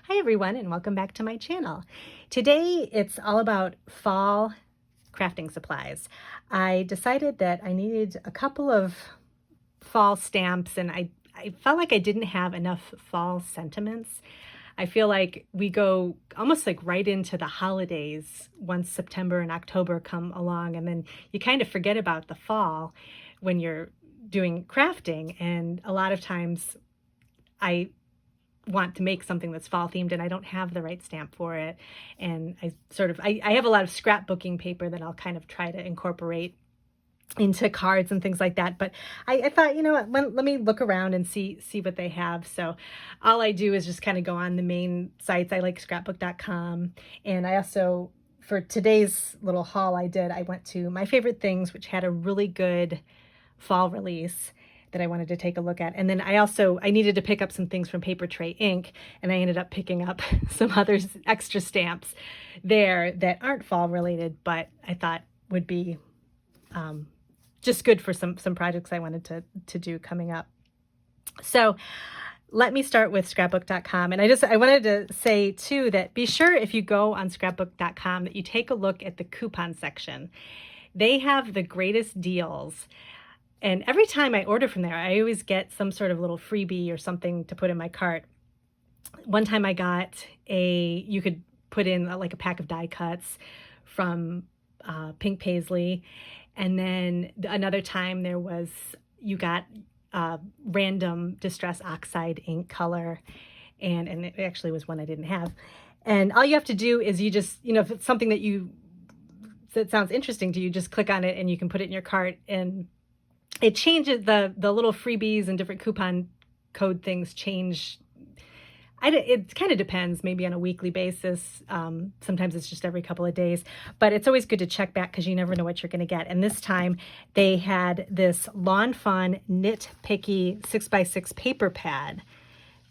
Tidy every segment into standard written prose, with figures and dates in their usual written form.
Hi everyone and welcome back to my channel. Today it's all about fall crafting supplies. I decided that I needed a couple of fall stamps and I felt like I didn't have enough fall sentiments. I feel like we go almost like right into the holidays once September and October come along, and then you kind of forget about the fall when you're doing crafting. And a lot of times I want to make something that's fall themed and I don't have the right stamp for it. And I have a lot of scrapbooking paper that I'll kind of try to incorporate into cards and things like that. But I thought, you know what, let me look around and see what they have. So all I do is just kind of go on the main sites. I like scrapbook.com. And I also, for today's little haul I went to My Favorite Things, which had a really good fall release that I wanted to take a look at. And then I needed to pick up some things from Papertrey Ink, and I ended up picking up some other extra stamps there that aren't fall related, but I thought would be just good for some projects I wanted to do coming up. So let me start with scrapbook.com. And I wanted to say too that be sure if you go on scrapbook.com that you take a look at the coupon section. They have the greatest deals. And every time I order from there, I always get some sort of little freebie or something to put in my cart. One time I got you could put in like a pack of die cuts from Pink Paisley. And then another time you got random Distress Oxide ink color. And it actually was one I didn't have. And all you have to do is you just, if it's something that sounds interesting to you, just click on it and you can put it in your cart, and it changes the little freebies and different coupon code things change. It kind of depends, maybe on a weekly basis. Sometimes it's just every couple of days, but it's always good to check back because you never know what you're going to get. And this time they had this Lawn Fawn Knit Picky 6x6 paper pad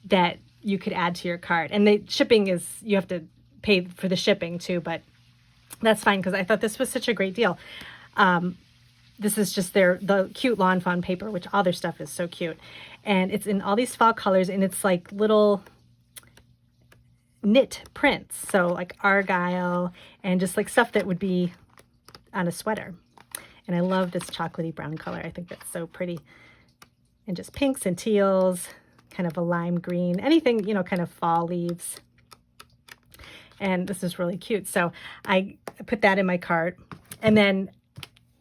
that you could add to your cart. And the shipping you have to pay for the shipping too, but that's fine because I thought this was such a great deal. This is just the cute Lawn Fawn paper, which all their stuff is so cute. And it's in all these fall colors, and it's like little knit prints. So like argyle and just like stuff that would be on a sweater. And I love this chocolatey brown color. I think that's so pretty. And just pinks and teals, kind of a lime green, anything, kind of fall leaves. And this is really cute. So I put that in my cart. And then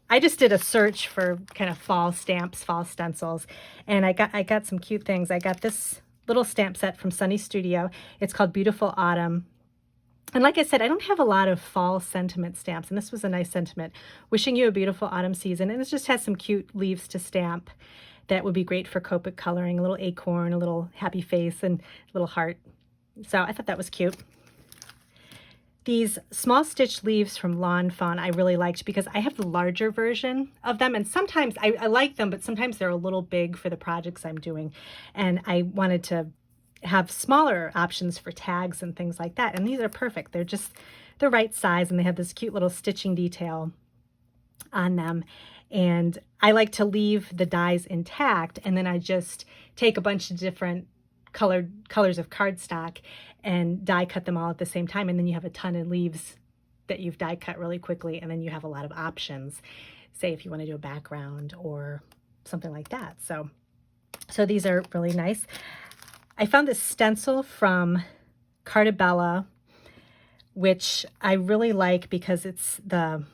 I just did a search for kind of fall stamps, fall stencils, and I got some cute things. I got this little stamp set from Sunny Studio. It's called Beautiful Autumn. And like I said, I don't have a lot of fall sentiment stamps, and this was a nice sentiment. Wishing you a beautiful autumn season. And it just has some cute leaves to stamp that would be great for Copic coloring, a little acorn, a little happy face, and a little heart. So I thought that was cute. These small stitch leaves from Lawn Fawn I really liked because I have the larger version of them, and sometimes I like them, but sometimes they're a little big for the projects I'm doing, and I wanted to have smaller options for tags and things like that, and these are perfect. They're just the right size, and they have this cute little stitching detail on them, and I like to leave the dies intact, and then I just take a bunch of different colors of cardstock and die cut them all at the same time, and then you have a ton of leaves that you've die cut really quickly, and then you have a lot of options, say if you want to do a background or something like that. So these are really nice. I found this stencil from Cartabella, which I really like because it's the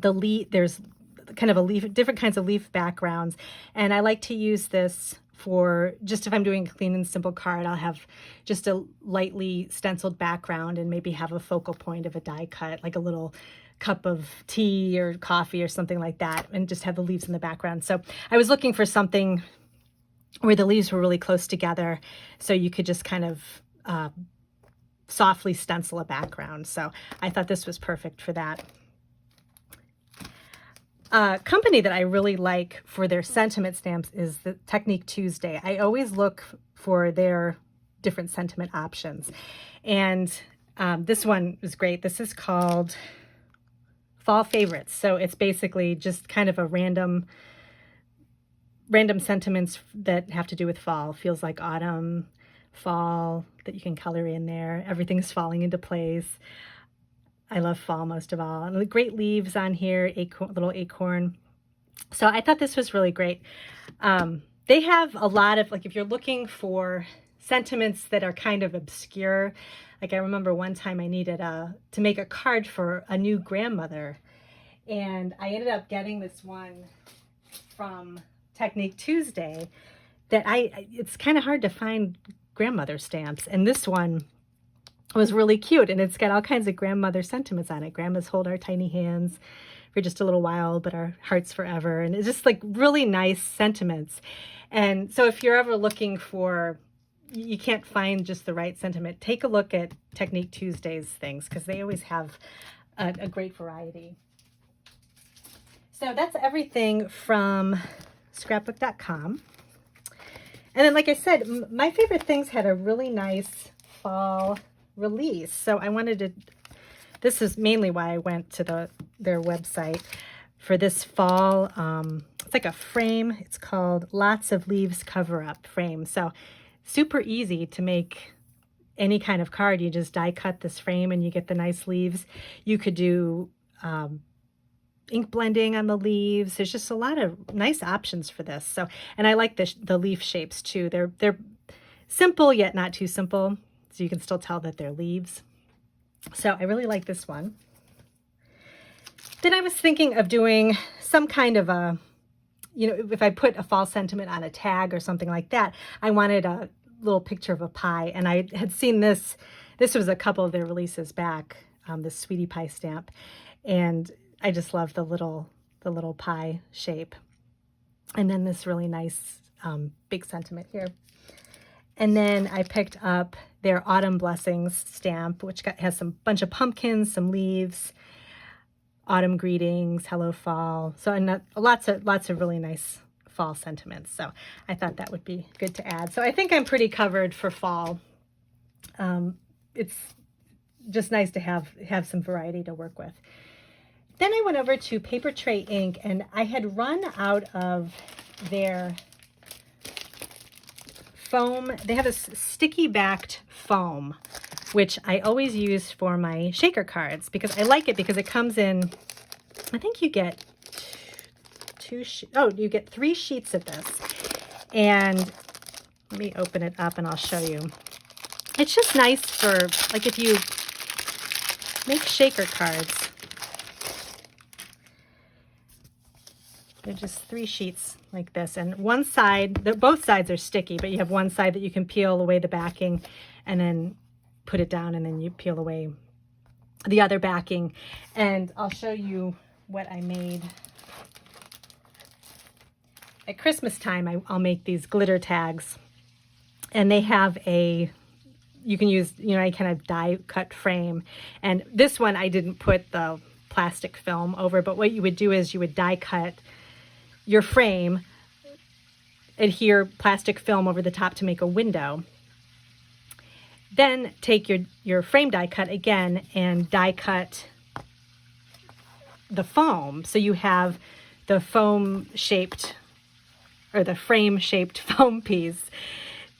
leaf, there's kind of a leaf, different kinds of leaf backgrounds, and I like to use this for just if I'm doing a clean and simple card. I'll have just a lightly stenciled background and maybe have a focal point of a die cut, like a little cup of tea or coffee or something like that, and just have the leaves in the background. So I was looking for something where the leaves were really close together so you could just kind of softly stencil a background. So I thought this was perfect for that. A company that I really like for their sentiment stamps is the Technique Tuesday. I always look for their different sentiment options. And this one is great. This is called Fall Favorites. So it's basically just kind of a random sentiments that have to do with fall. Feels like autumn, fall that you can color in there. Everything's falling into place. I love fall most of all. And the great leaves on here, little acorn. So I thought this was really great. They have a lot of, like, if you're looking for sentiments that are kind of obscure, like I remember one time I needed to make a card for a new grandmother, and I ended up getting this one from Technique Tuesday that it's kind of hard to find grandmother stamps, and this one was really cute, and it's got all kinds of grandmother sentiments on it. Grandmas hold our tiny hands for just a little while, but our hearts forever. And it's just like really nice sentiments. And so if you're ever looking for, you can't find just the right sentiment, take a look at Technique Tuesday's things, because they always have a great variety. So that's everything from scrapbook.com. And then, like I said, my favorite things had a really nice fall release. So I wanted to, this is mainly why I went to their website for this fall. It's like a frame. It's called Lots of Leaves Cover Up Frame. So super easy to make any kind of card. You just die cut this frame and you get the nice leaves. You could do ink blending on the leaves. There's just a lot of nice options for this. So, and I like the leaf shapes too. They're simple yet not too simple, so you can still tell that they're leaves. So I really like this one. Then I was thinking of doing some kind of a, you know, if I put a fall sentiment on a tag or something like that, I wanted a little picture of a pie. And I had seen this was a couple of their releases back, this sweetie pie stamp. And I just love the little pie shape. And then this really nice big sentiment here. And then I picked up their Autumn Blessings stamp, which has some bunch of pumpkins, some leaves, autumn greetings, hello fall. So, and lots of really nice fall sentiments. So I thought that would be good to add. So I think I'm pretty covered for fall. It's just nice to have some variety to work with. Then I went over to Papertrey Ink, and I had run out of their foam. They have a sticky backed foam, which I always use for my shaker cards because I like it, because it comes in, I think you get you get 3 sheets of this. And let me open it up and I'll show you. It's just nice for, like, if you make shaker cards. They're just 3 sheets like this, and one side, both sides are sticky, but you have one side that you can peel away the backing and then put it down, and then you peel away the other backing. And I'll show you what I made. At Christmas time, I'll make these glitter tags, and they have you can use, you know, any kind of die cut frame. And this one, I didn't put the plastic film over, but what you would do is you would die cut your frame, adhere plastic film over the top to make a window, then take your frame die cut again and die cut the foam. So you have the foam shaped, or the frame shaped foam piece.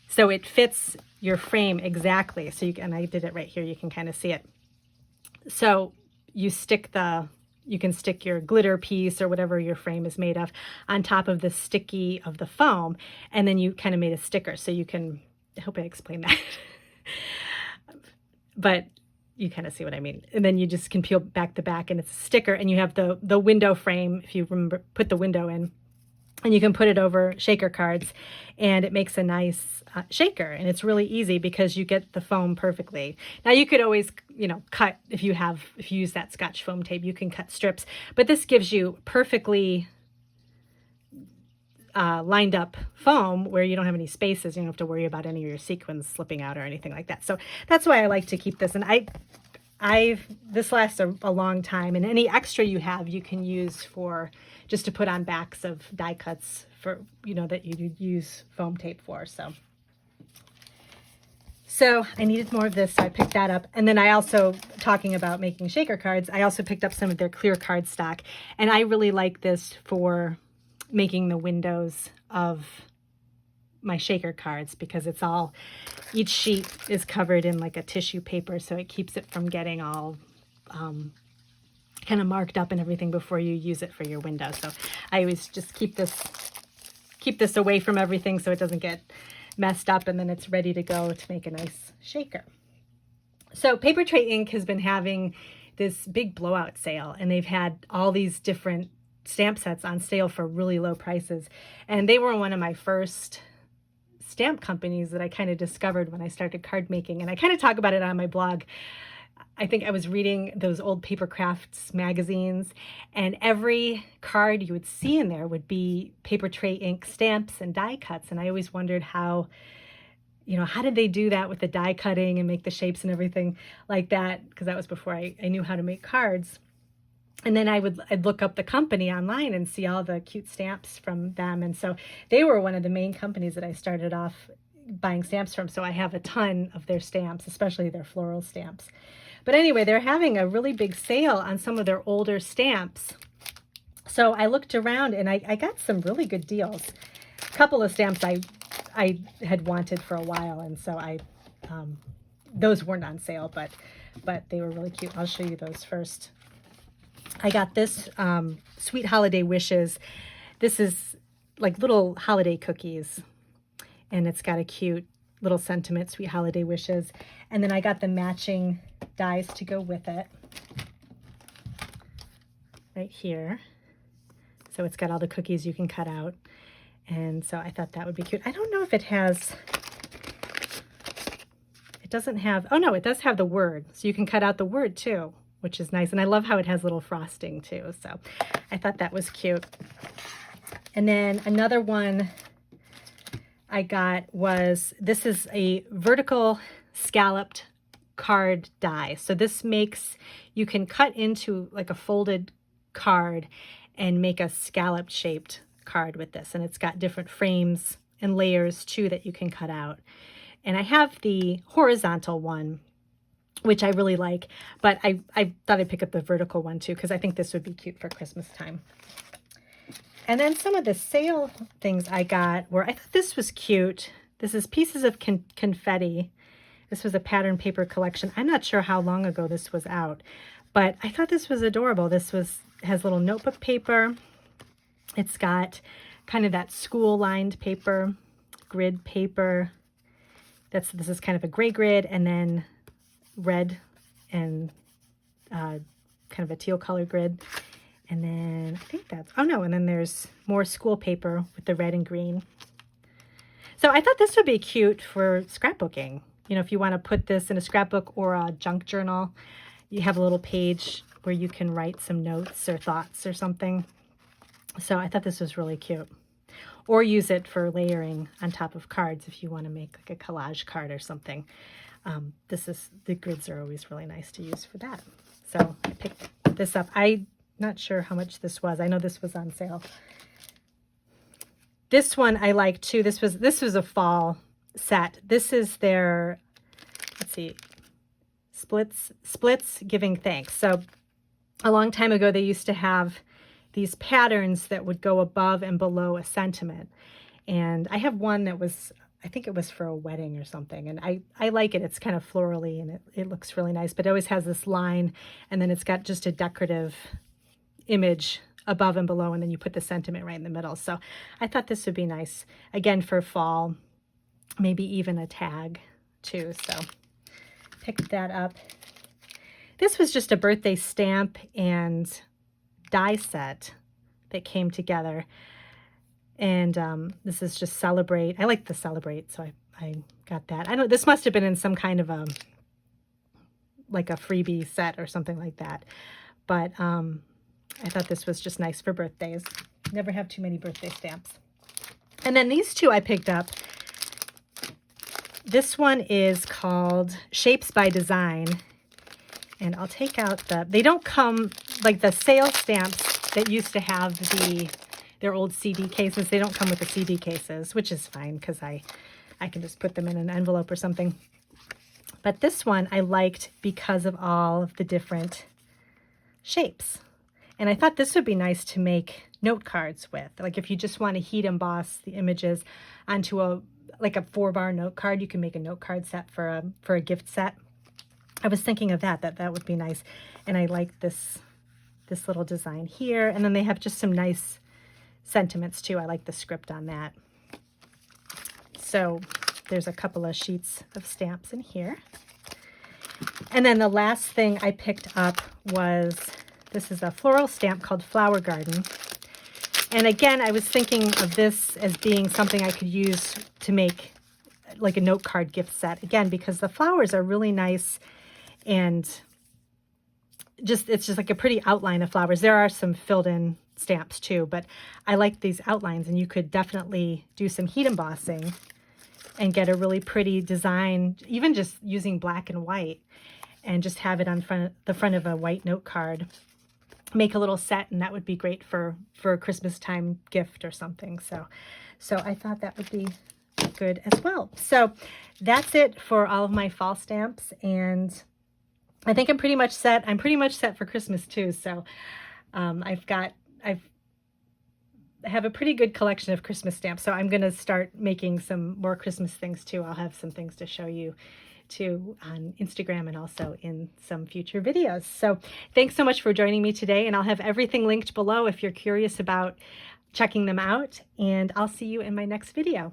So it fits your frame exactly. So and I did it right here, you can kind of see it. So you can stick your glitter piece or whatever your frame is made of on top of the sticky of the foam, and then you kind of made a sticker. So you can, I hope I explained that, but you kind of see what I mean. And then you just can peel back the back and it's a sticker, and you have the window frame, if you remember, put the window in, and you can put it over shaker cards, and it makes a nice shaker. And it's really easy because you get the foam perfectly. Now you could always, you know, cut, if you use that Scotch foam tape, you can cut strips, but this gives you perfectly lined up foam where you don't have any spaces. You don't have to worry about any of your sequins slipping out or anything like that. So that's why I like to keep this. And this lasts a long time, and any extra you have, you can use for just to put on backs of die cuts for, you know, that you use foam tape for. So I needed more of this, so I picked that up. And then I also, talking about making shaker cards, I also picked up some of their clear card stock, and I really like this for making the windows of my shaker cards, because it's all, each sheet is covered in like a tissue paper, so it keeps it from getting all kind of marked up and everything before you use it for your window. So I always just keep this away from everything so it doesn't get messed up, and then it's ready to go to make a nice shaker. So Papertrey Ink has been having this big blowout sale, and they've had all these different stamp sets on sale for really low prices. And they were one of my first stamp companies that I kind of discovered when I started card making. And I kind of talk about it on my blog. I think I was reading those old Paper Crafts magazines, and every card you would see in there would be Papertrey Ink stamps and die cuts. And I always wondered how did they do that with the die cutting and make the shapes and everything like that? Because that was before I knew how to make cards. And then I'd look up the company online and see all the cute stamps from them. And so they were one of the main companies that I started off buying stamps from. So I have a ton of their stamps, especially their floral stamps. But anyway, they're having a really big sale on some of their older stamps. So I looked around and I got some really good deals. A couple of stamps I had wanted for a while, and so those weren't on sale, but they were really cute. I'll show you those first. I got this Sweet Holiday Wishes. This is like little holiday cookies, and it's got a cute little sentiment, Sweet Holiday Wishes. And then I got the matching dies to go with it right here. So it's got all the cookies you can cut out. And so I thought that would be cute. I don't know if it doesn't have, oh no, it does have the word. So you can cut out the word too, which is nice. And I love how it has little frosting too. So I thought that was cute. And then another one I got was, this is a vertical scalloped card die. So this makes, you can cut into like a folded card and make a scalloped shaped card with this. And it's got different frames and layers too that you can cut out. And I have the horizontal one, which I really like, but I thought I'd pick up the vertical one too, because I think this would be cute for Christmas time. And then some of the sale things I got were, I thought this was cute. This is Pieces of Confetti. This was a pattern paper collection. I'm not sure how long ago this was out, but I thought this was adorable. This has little notebook paper. It's got kind of that school lined paper, grid paper. This is kind of a gray grid, and then red and kind of a teal color grid. And then I think that's, oh no, and then there's more school paper with the red and green. So I thought this would be cute for scrapbooking. You know, if you want to put this in a scrapbook or a junk journal, you have a little page where you can write some notes or thoughts or something. So I thought this was really cute. Or use it for layering on top of cards if you want to make like a collage card or something. The grids are always really nice to use for that. So I picked this up. I'm not sure how much this was. I know this was on sale. This one I like too. This was a fall set. This is their, let's see, splits giving thanks. So a long time ago they used to have these patterns that would go above and below a sentiment. And I have one that was, I think it was for a wedding or something. And I like it. It's kind of florally and it looks really nice, but it always has this line, and then it's got just a decorative image above and below, and then you put the sentiment right in the middle. So I thought this would be nice, again, for fall, maybe even a tag too. So picked that up. This was just a birthday stamp and die set that came together. And this is just Celebrate. I like the Celebrate, so I got that. I don't, this must have been in some kind of like a freebie set or something like that. But I thought this was just nice for birthdays. Never have too many birthday stamps. And then these two I picked up. This one is called Shapes by Design. And I'll take out they don't come, like the sale stamps that used to have their old CD cases. They don't come with the CD cases, which is fine because I can just put them in an envelope or something. But this one I liked because of all of the different shapes. And I thought this would be nice to make note cards with. Like if you just want to heat emboss the images onto like a 4-bar note card, you can make a note card set for a gift set. I was thinking of that would be nice. And I like this little design here. And then they have just some nice sentiments too. I like the script on that. So there's a couple of sheets of stamps in here. And then the last thing I picked up was, this is a floral stamp called Flower Garden. And again, I was thinking of this as being something I could use to make like a note card gift set. Again, because the flowers are really nice, and it's just like a pretty outline of flowers. There are some filled in stamps too, but I like these outlines, and you could definitely do some heat embossing and get a really pretty design, even just using black and white, and just have it on the front of a white note card. Make a little set, and that would be great for a Christmas time gift or something. So I thought that would be good as well. So that's it for all of my fall stamps, and I think I'm pretty much set. I'm pretty much set for Christmas too. So I have a pretty good collection of Christmas stamps. So I'm going to start making some more Christmas things too. I'll have some things to show you too on Instagram and also in some future videos. So thanks so much for joining me today, and I'll have everything linked below if you're curious about checking them out, and I'll see you in my next video.